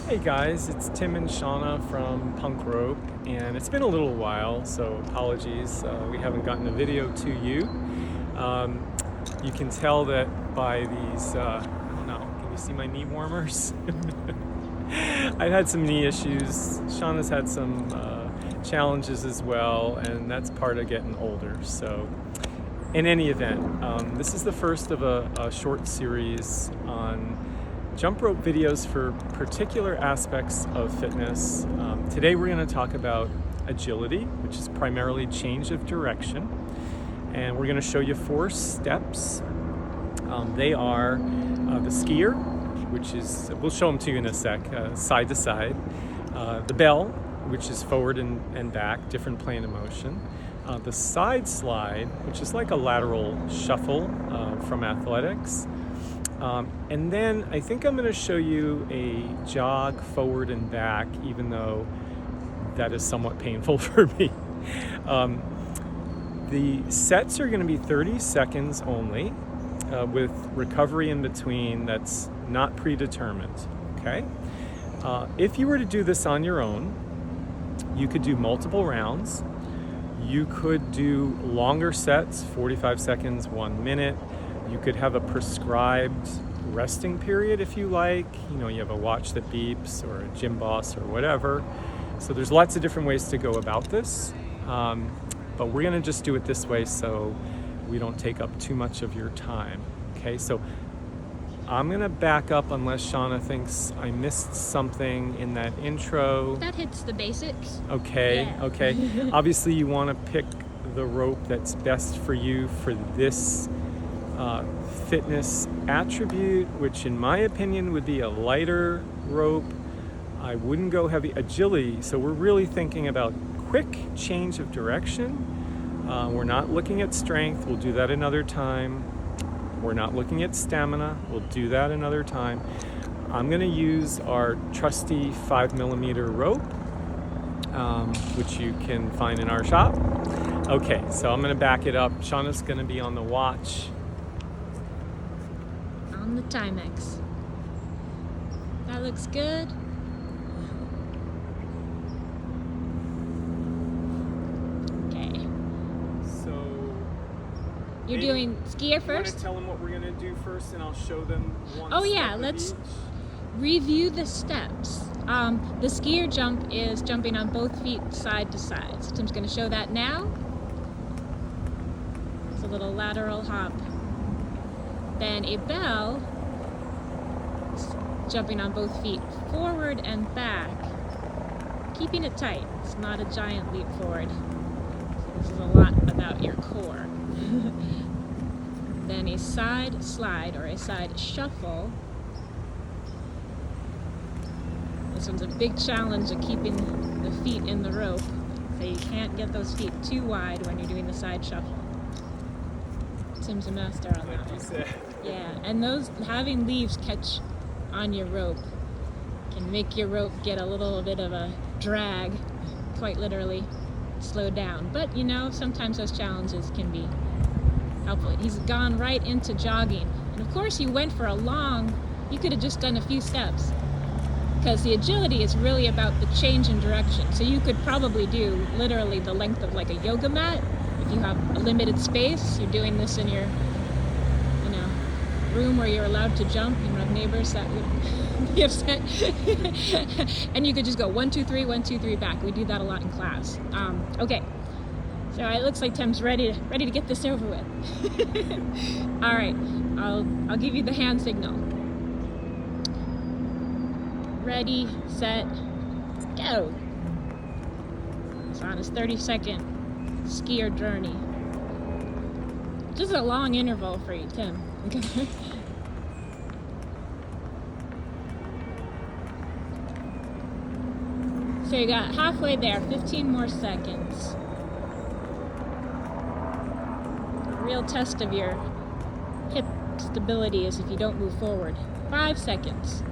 Hey guys, it's Tim and Shana from Punk Rope, and it's been a little while, so apologies. We haven't gotten a video to you. You can tell that by these, I don't know, can you see my knee warmers? I've had some knee issues. Shana's had some challenges as well, and that's part of getting older. So, in any event, this is the first of a short series on jump rope videos for particular aspects of fitness. Today we're going to talk about agility, which is primarily change of direction, and we're going to show you 4 steps. They are the skier, which is, we'll show them to you in a sec, side to side, the bell, which is forward and back, different plane of motion, the side slide, which is like a lateral shuffle from athletics. And then I think I'm going to show you a jog forward and back, even though that is somewhat painful for me. The sets are going to be 30 seconds only, with recovery in between that's not predetermined, okay? If you were to do this on your own, you could do multiple rounds. You could do longer sets, 45 seconds, 1 minute. You could have a prescribed resting period if you like. You know, you have a watch that beeps or a gym boss or whatever. So there's lots of different ways to go about this. But we're gonna just do it this way so we don't take up too much of your time. Okay, so I'm gonna back up unless Shana thinks I missed something in that intro. That hits the basics. Okay, Yeah. okay. Obviously you wanna pick the rope that's best for you for this fitness attribute, which in my opinion would be a lighter rope. I wouldn't go heavy. Agility, so we're really thinking about quick change of direction. We're not looking at strength, we'll do that another time. We're not looking at stamina, we'll do that another time. I'm gonna use our trusty 5mm rope, which you can find in our shop. Okay, so I'm gonna back it up. Shauna's gonna be on the watch. On the Timex. That looks good. Okay. So You're doing skier you want first? to tell them what we're gonna do first, and I'll show them one. Oh yeah, step of let's each? review the steps. The skier jump is jumping on both feet side to side. So Tim's going to show that now. It's a little lateral hop. Then a bell is jumping on both feet forward and back, keeping it tight. It's not a giant leap forward. So this is a lot about your core. Then a side slide or a side shuffle. This one's a big challenge of keeping the feet in the rope, so you can't get those feet too wide when you're doing the side shuffle. Tim's a master on that Like you one. said. Yeah, and those having leaves catch on your rope can make your rope get a little bit of a drag, quite literally, slow down. But you know, sometimes those challenges can be helpful. He's gone right into jogging, and of course you went for a long, you could have just done a few steps, because the agility is really about the change in direction. So you could probably do literally the length of like a yoga mat. If you have a limited space, you're doing this in your, room where you're allowed to jump. You don't have neighbors that would be upset. And you could just go 1, 2, 3, 1, 2, 3 back. We do that a lot in class. Okay. So it looks like Tim's ready to get this over with. All right. I'll give you the hand signal. Ready, set, go. It's on his 30-second skier journey. This is a long interval for you, Tim. Okay. So you got halfway there, 15 more seconds. The real test of your hip stability is if you don't move forward. 5 seconds.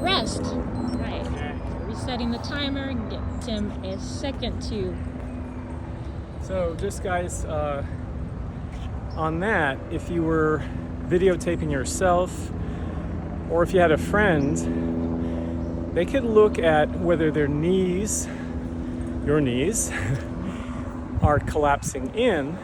Rest. Right. Resetting the timer and get Tim a second to. So just guys, on that, if you were videotaping yourself, Or if you had a friend, they could look at whether their knees, your knees, are collapsing in.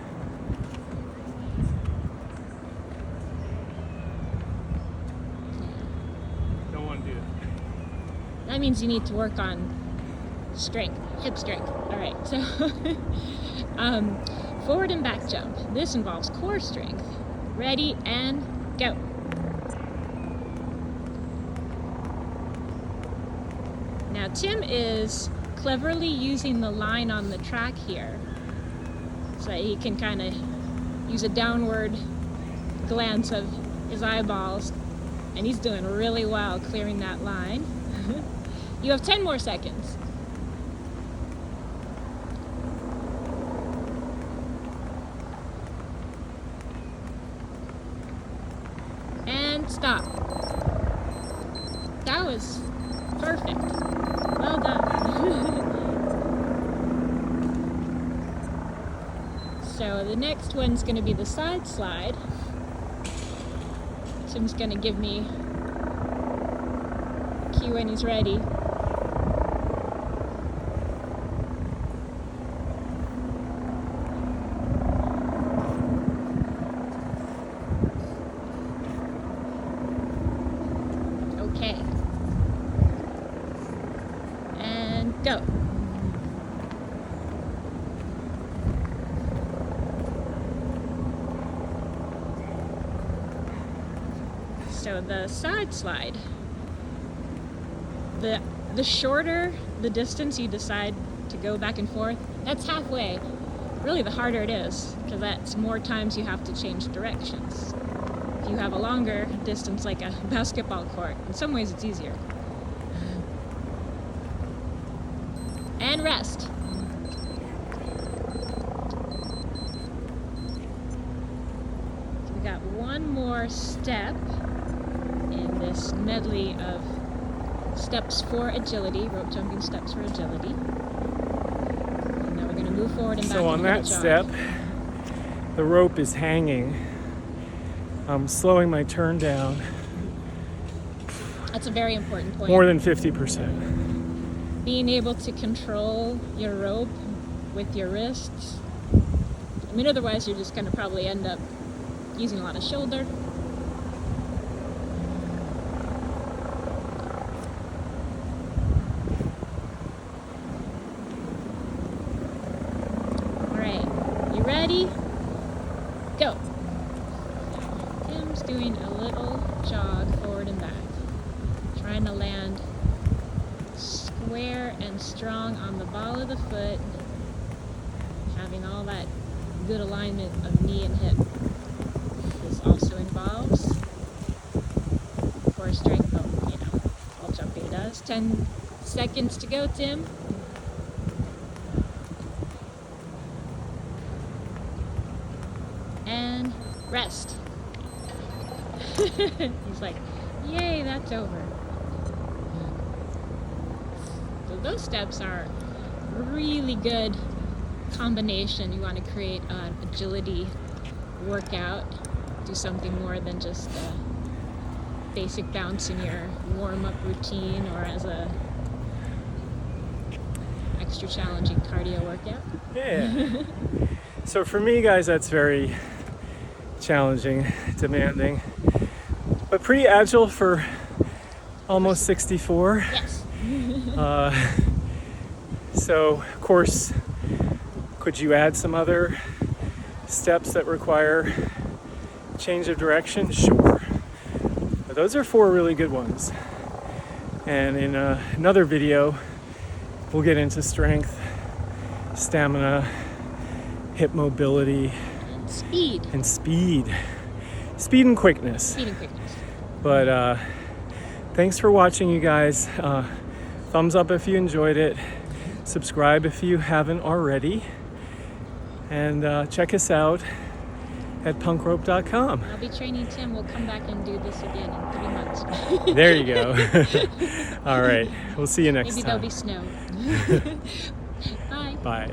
Don't want to do that. That means you need to work on strength, hip strength. All right, so forward and back jump. This involves core strength. Ready and go. Now Tim is cleverly using the line on the track here so that he can kind of use a downward glance of his eyeballs, and he's doing really well clearing that line. You have 10 more seconds. And stop. That was perfect. Well done. So the next one's going to be the side slide. Tim's going to give me a cue when he's ready. Okay. And go. So the side slide, the shorter the distance you decide to go back and forth, that's halfway. Really the harder it is, because that's more times you have to change directions. If you have a longer distance like a basketball court, in some ways it's easier. And rest. So we got one more step in this medley of steps for agility, rope jumping steps for agility. And now we're going to move forward and back. So on that step, the rope is hanging. I'm slowing my turn down. That's a very important point. More than 50%. Being able to control your rope with your wrists. I mean, otherwise you're just going to probably end up using a lot of shoulder. All right, you ready? Go. Tim's doing a little jog forward and back, trying to land square and strong on the ball of the foot, having all that good alignment of knee and hip. This also involves core strength, all jumping does. 10 seconds to go, Tim. And rest. He's like, yay, that's over. So those steps are really good combination. You want to create an agility workout, do something more than just a basic bounce in your warm-up routine or as a extra challenging cardio workout. Yeah. So for me, guys, that's very challenging, demanding, but pretty agile for almost 64. Yes. So, of course, could you add some other steps that require change of direction? Sure. But those are 4 really good ones. And in another video, we'll get into strength, stamina, hip mobility, Speed. and speed. Speed and quickness. Speed and quickness. But thanks for watching, you guys. Thumbs up if you enjoyed it. Subscribe if you haven't already. And check us out at punkrope.com. I'll be training Tim. We'll come back and do this again in 3 months. There you go. All right. We'll see you next Maybe time. there'll be snow. Bye. Bye.